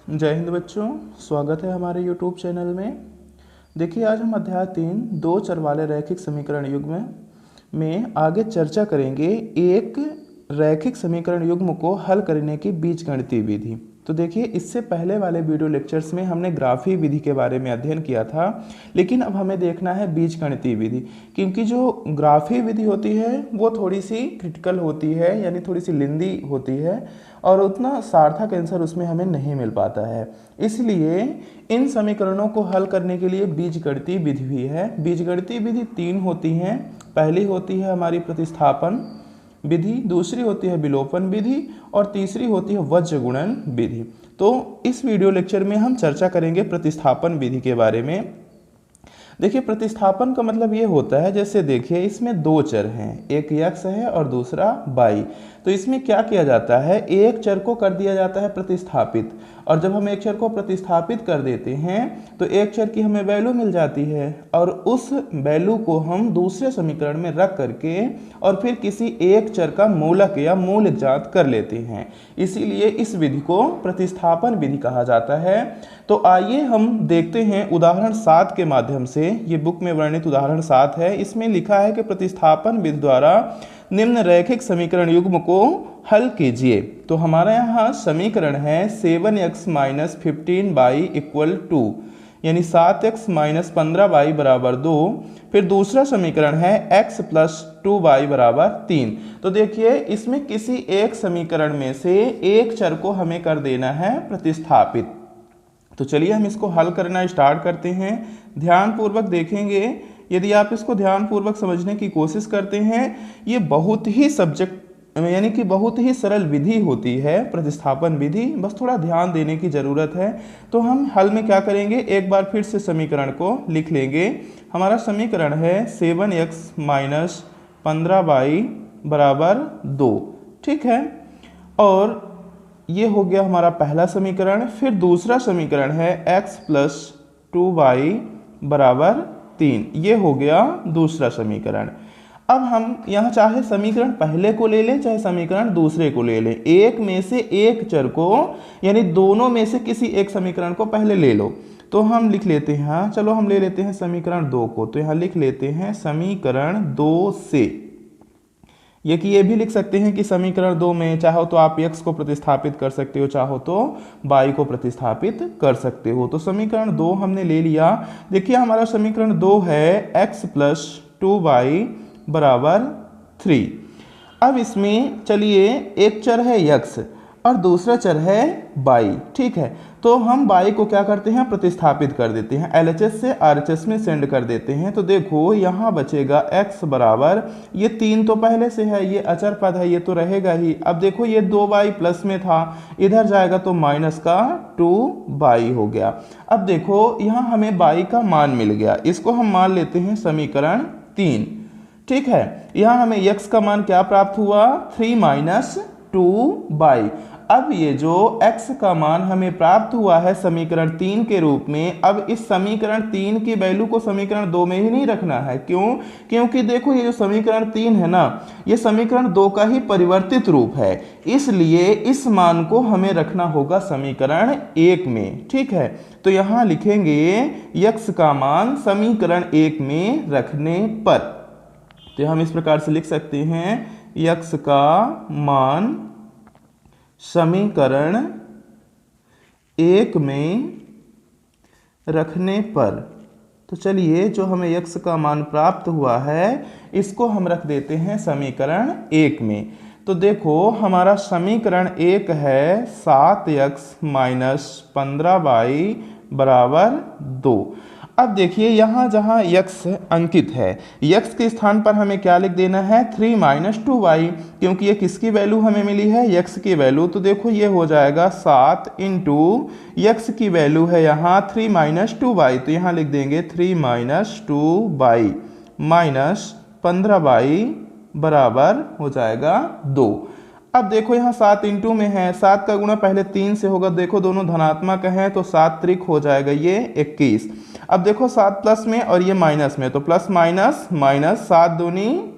जय हिंद बच्चों, स्वागत है हमारे YouTube चैनल में। देखिए, आज हम अध्याय 3 दो चर वाले रैखिक समीकरण युग्म में आगे चर्चा करेंगे एक रैखिक समीकरण युग्म को हल करने की बीजगणितीय विधि। तो देखिए, इससे पहले वाले वीडियो लेक्चर्स में हमने ग्राफीय विधि के बारे में अध्ययन किया था, लेकिन अब हमें देखना है बीजगणितीय विधि, क्योंकि जो ग्राफीय विधि होती है वो थोड़ी सी क्रिटिकल होती है, यानी थोड़ी सी लेंदी होती है और उतना सार्थक आंसर उसमें हमें नहीं मिल पाता है। इसलिए इन समीकरणों को हल करने के लिए बीजगणितीय विधि भी है। बीजगणितीय विधि 3 होती हैं। पहली होती है हमारी प्रतिस्थापन विधि, दूसरी होती है विलोपन विधि और तीसरी होती है वज्र गुणन विधि। तो इस वीडियो लेक्चर में हम चर्चा करेंगे प्रतिस्थापन विधि के बारे में। देखिए, प्रतिस्थापन का मतलब ये होता है, जैसे देखिए इसमें दो चर हैं, एक x है और दूसरा y। तो इसमें क्या किया जाता है, एक चर को कर दिया जाता है प्रतिस्थापित, और जब हम एक चर को प्रतिस्थापित कर देते हैं तो एक चर की हमें वैल्यू मिल जाती है और उस वैल्यू को हम दूसरे समीकरण में रख करके और फिर किसी एक चर का मूलक या मूल ज्ञात कर लेते हैं। इसीलिए इस विधि को प्रतिस्थापन विधि कहा जाता है। तो आइए हम देखते हैं उदाहरण 7 के माध्यम से। ये बुक में वर्णित उदाहरण 7 है। इसमें लिखा है कि प्रतिस्थापन विधि द्वारा निम्न रैखिक समीकरण युग्म को हल कीजिए। तो हमारा यहाँ समीकरण है 7x - 15y = 2, यानी 7x - 15y = 2। फिर दूसरा समीकरण है x + 2y = 3। तो देखिए, इसमें किसी एक समीकरण में से एक चर को हमें कर देना है प्रतिस्थापित। तो चलिए हम इसको हल करना स्टार्ट करते हैं। ध्यानपूर्वक देखेंगे। यदि आप इसको ध्यानपूर्वक समझने की कोशिश करते हैं, ये बहुत ही यानी कि बहुत ही सरल विधि होती है प्रतिस्थापन विधि, बस थोड़ा ध्यान देने की ज़रूरत है। तो हम हल में क्या करेंगे, एक बार फिर से समीकरण को लिख लेंगे। हमारा समीकरण है 7x - 15y = 2, ठीक है। और ये हो गया हमारा पहला समीकरण। फिर दूसरा समीकरण है x + 2y = 3, ये हो गया दूसरा समीकरण। अब हम यहाँ चाहे समीकरण पहले को ले लें चाहे समीकरण दूसरे को ले लें, एक में से एक चर को, यानी दोनों में से किसी एक समीकरण को पहले ले लो। तो हम लिख लेते हैं, चलो हम ले लेते हैं समीकरण 2 को। तो यहाँ लिख लेते हैं समीकरण 2 से। ये भी लिख सकते हैं कि समीकरण 2 में चाहो तो आप x को प्रतिस्थापित कर सकते हो, चाहो तो y को प्रतिस्थापित कर सकते हो। तो समीकरण 2 हमने ले लिया। देखिए, हमारा समीकरण 2 है x + 2y = 3। अब इसमें चलिए एक चर है x और दूसरा चर है y, ठीक है। तो हम y को क्या करते हैं, प्रतिस्थापित कर देते हैं, LHS से RHS में सेंड कर देते हैं। तो देखो यहाँ बचेगा x बराबर, ये 3 तो पहले से है, ये अचर पद है, ये तो रहेगा ही। अब देखो ये 2y प्लस में था, इधर जाएगा तो माइनस का 2y हो गया। अब देखो यहाँ हमें y का मान मिल गया, इसको हम मान लेते हैं समीकरण 3, ठीक है। यहाँ हमें x का मान क्या प्राप्त हुआ, 3 - 2y। अब ये जो x का मान हमें प्राप्त हुआ है समीकरण 3 के रूप में, अब इस समीकरण 3 की वैल्यू को समीकरण 2 में ही नहीं रखना है। क्यों? क्योंकि देखो ये जो समीकरण 3 है ना, ये समीकरण 2 का ही परिवर्तित रूप है, इसलिए इस मान को हमें रखना होगा समीकरण 1 में, ठीक है। तो यहाँ लिखेंगे x का मान समीकरण 1 में रखने पर। तो हम इस प्रकार से लिख सकते हैं x का मान समीकरण 1 में रखने पर। तो चलिए, जो हमें x का मान प्राप्त हुआ है इसको हम रख देते हैं समीकरण 1 में। तो देखो हमारा समीकरण 1 है 7x - 15y = 2। अब देखिए यहाँ जहाँ x अंकित है, x के स्थान पर हमें क्या लिख देना है, 3 - 2y, क्योंकि ये किसकी वैल्यू हमें मिली है, x की वैल्यू। तो देखो ये हो जाएगा 7 × x की वैल्यू है यहाँ 3 - 2y, तो यहाँ लिख देंगे 3 - 2y - 15y बराबर हो जाएगा 2। अब देखो यहाँ 7 × में है, 7 का गुणा पहले 3 से होगा, देखो दोनों धनात्मक हैं तो 7 त्रिक हो जाएगा ये 21। अब देखो 7 प्लस में और ये माइनस में, तो प्लस माइनस माइनस, 7 दूनी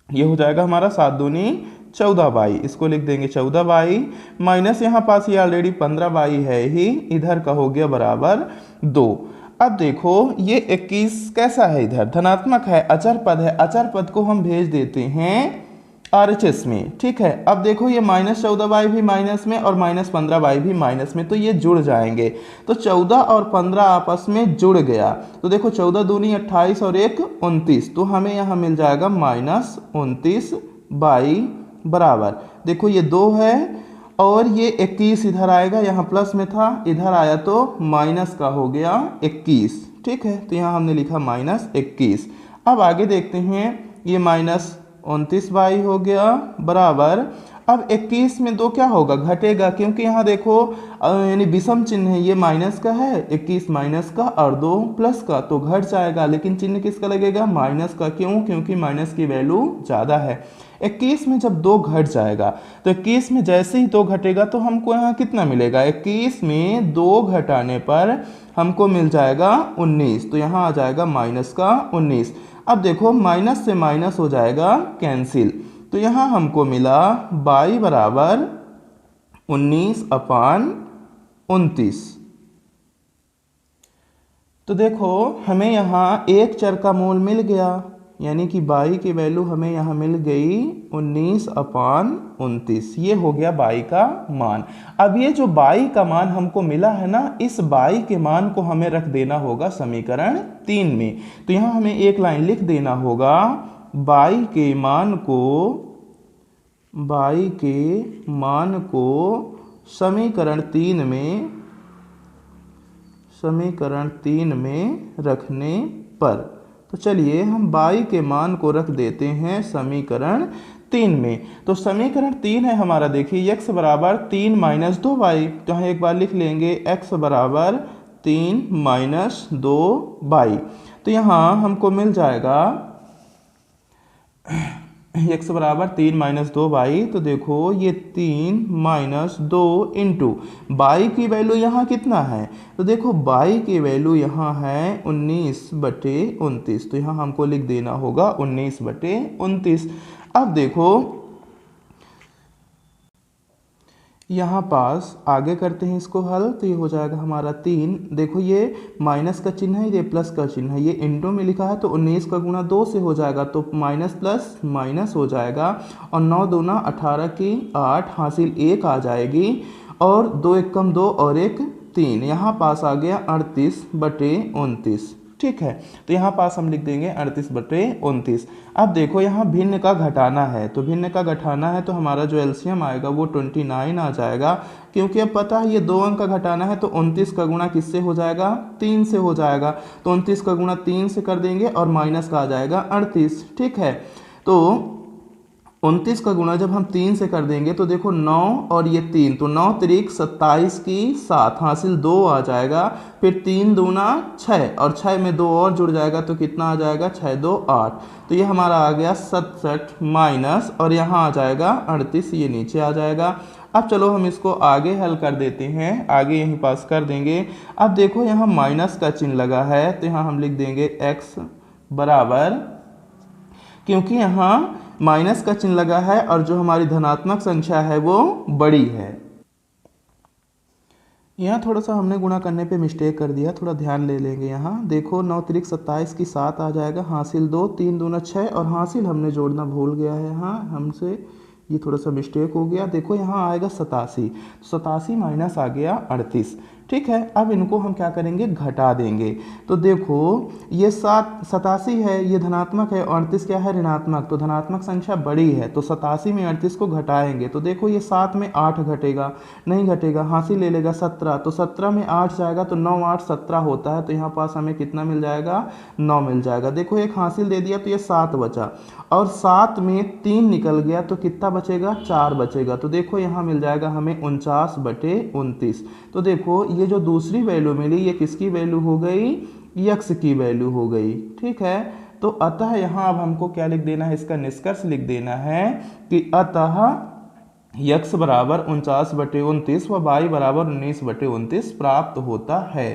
ये हो जाएगा हमारा 7 दूनी 14y, इसको लिख देंगे 14y माइनस यहाँ पास ये ऑलरेडी 15y है ही, इधर का हो गया बराबर 2। अब देखो ये 21 कैसा है, इधर धनात्मक है, अचर पद है, अचर पद को हम भेज देते हैं RHS में, ठीक है। अब देखो ये -14y भी माइनस में और -15y भी माइनस में, तो ये जुड़ जाएंगे। तो 14 और 15 आपस में जुड़ गया, तो देखो 14 दूनी 28 और 1 29, तो हमें यहाँ मिल जाएगा -29y बराबर, देखो ये 2 है और ये 21 इधर आएगा, यहाँ प्लस में था, इधर आया तो माइनस का हो गया 21, ठीक है। तो यहाँ हमने लिखा -21। अब आगे देखते हैं, ये -29y हो गया बराबर, अब 21 में 2 क्या होगा, घटेगा, क्योंकि यहाँ देखो यानी विषम चिन्ह है, ये माइनस का है, 21 माइनस का और 2 प्लस का, तो घट जाएगा, लेकिन चिन्ह किसका लगेगा, माइनस का। क्यों, क्योंकि माइनस की वैल्यू ज़्यादा है। 21 में जब 2 घट जाएगा, तो 21 में जैसे ही 2 घटेगा तो हमको यहाँ कितना मिलेगा, 21 में 2 घटाने पर हमको मिल जाएगा 19, तो यहाँ आ जाएगा माइनस का 19। अब देखो माइनस से माइनस हो जाएगा कैंसिल, तो यहाँ हमको मिला y बराबर 19/29। तो देखो हमें यहाँ एक चर का मूल मिल गया, यानी कि y की वैल्यू हमें यहाँ मिल गई 19/29, ये हो गया y का मान। अब ये जो y का मान हमको मिला है ना, इस y के मान को हमें रख देना होगा समीकरण 3 में। तो यहाँ हमें एक लाइन लिख देना होगा, y के मान को समीकरण 3 में रखने पर। तो चलिए हम y के मान को रख देते हैं समीकरण 3 में। तो समीकरण 3 है हमारा, देखिए x बराबर 3 - 2y, तो यहाँ एक बार लिख लेंगे x बराबर 3 - 2y। तो यहाँ हमको मिल जाएगा x बराबर 3 - 2y, तो देखो ये 3 - 2 इंटू y की वैल्यू यहाँ कितना है, तो देखो y की वैल्यू यहाँ है 19/29, तो यहाँ हमको लिख देना होगा 19/29। अब देखो यहाँ पास आगे करते हैं इसको हल, तो ये हो जाएगा हमारा 3, देखो ये माइनस का चिन्ह है, ये प्लस का चिन्ह है, ये इंटू में लिखा है, तो 19 का गुणा 2 से हो जाएगा, तो माइनस प्लस माइनस हो जाएगा, और 9 दूना 18 की 8 हासिल 1 आ जाएगी, और 2 1 कम 2 और 1 3, यहाँ पास आ गया 38/29, ठीक है। तो यहाँ पास हम लिख देंगे 38/29। अब देखो यहाँ भिन्न का घटाना है, तो भिन्न का घटाना है, तो हमारा जो एलसीएम आएगा वो 29 आ जाएगा, क्योंकि अब पता है ये 2 अंक का घटाना है, तो 29 का गुणा किससे हो जाएगा, 3 से हो जाएगा, तो 29 का गुणा 3 से कर देंगे और माइनस का आ जाएगा 38, ठीक है। तो 29 का गुणा जब हम 3 से कर देंगे, तो देखो 9 और ये 3, तो 9 त्रिक 27 की 7 हासिल 2 आ जाएगा, फिर 3 दूना 6 और 6 में 2 और जुड़ जाएगा, तो कितना आ जाएगा 6 2 8, तो ये हमारा आ गया 67 माइनस, और यहाँ आ जाएगा 38, ये नीचे आ जाएगा। अब चलो हम इसको आगे हल कर देते हैं, आगे यहीं पास कर देंगे। अब देखो यहाँ माइनस का चिन्ह लगा है, तो यहाँ हम लिख देंगे x बराबर, क्योंकि यहाँ माइनस का चिन्ह लगा है और जो हमारी धनात्मक संख्या है वो बड़ी है। यहाँ थोड़ा सा हमने गुणा करने पे मिस्टेक कर दिया, थोड़ा ध्यान ले लेंगे। यहाँ देखो 9 त्रिक 27 की 7 आ जाएगा, हासिल 2, 3 दूना 6 और हासिल हमने जोड़ना भूल गया है, हाँ हमसे ये थोड़ा सा मिस्टेक हो गया। देखो यहाँ आएगा 87, 87 माइनस आ गया 38, ठीक है। अब इनको हम क्या करेंगे, घटा देंगे। तो देखो ये 87 है, ये धनात्मक है, 38 क्या है, ऋणात्मक, तो धनात्मक संख्या बड़ी है, तो 87 में 38 को घटाएंगे, तो देखो ये 7 में 8 घटेगा, नहीं घटेगा, हासिल ले लेगा 17, तो 17 में 8 जाएगा, तो 9 8 17 होता है, तो यहाँ पास हमें कितना मिल जाएगा, 9 मिल जाएगा। देखो एक हासिल दे दिया, तो ये 7 बचा, और 7 में 3 निकल गया, तो कितना बचेगा, 4 बचेगा, तो देखो यहाँ मिल जाएगा हमें 49/29। तो देखो ये जो दूसरी वैल्यू मिली, ये किसकी वैल्यू हो गई, x की वैल्यू हो गई, ठीक है। तो अतः यहाँ अब हमको क्या लिख देना है, इसका निष्कर्ष लिख देना है कि अतः x बराबर 49/29 व y बराबर 19/29 प्राप्त होता है।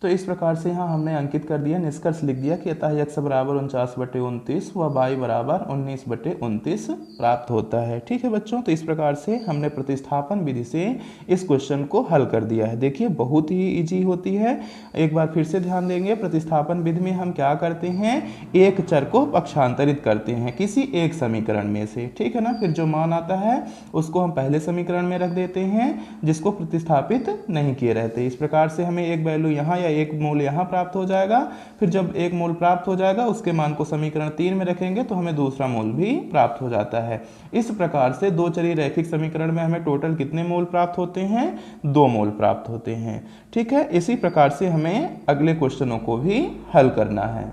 तो इस प्रकार से यहाँ हमने अंकित कर दिया, निष्कर्ष लिख दिया कि अतः x बराबर 49/29 व y बराबर 19/29 प्राप्त होता है। ठीक है बच्चों, तो इस प्रकार से हमने प्रतिस्थापन विधि से इस क्वेश्चन को हल कर दिया है। देखिए बहुत ही इजी होती है। एक बार फिर से ध्यान देंगे, प्रतिस्थापन विधि में हम क्या करते हैं, एक चर को पक्षांतरित करते हैं किसी एक समीकरण में से, ठीक है ना। फिर जो मान आता है उसको हम पहले समीकरण में रख देते हैं जिसको प्रतिस्थापित नहीं किए रहते। इस प्रकार से हमें एक वैल्यू यहाँ या एक मूल यहाँ प्राप्त हो जाएगा। फिर जब एक मूल प्राप्त हो जाएगा उसके मान को समीकरण 3 में रखेंगे तो हमें दूसरा मूल भी प्राप्त हो जाता है। इस प्रकार से दो चरीय रैखिक समीकरण में हमें टोटल कितने मूल प्राप्त होते हैं, 2 मूल प्राप्त होते हैं। ठीक है, इसी प्रकार से हमें अगले क्वेश्चनों को भी हल करना है।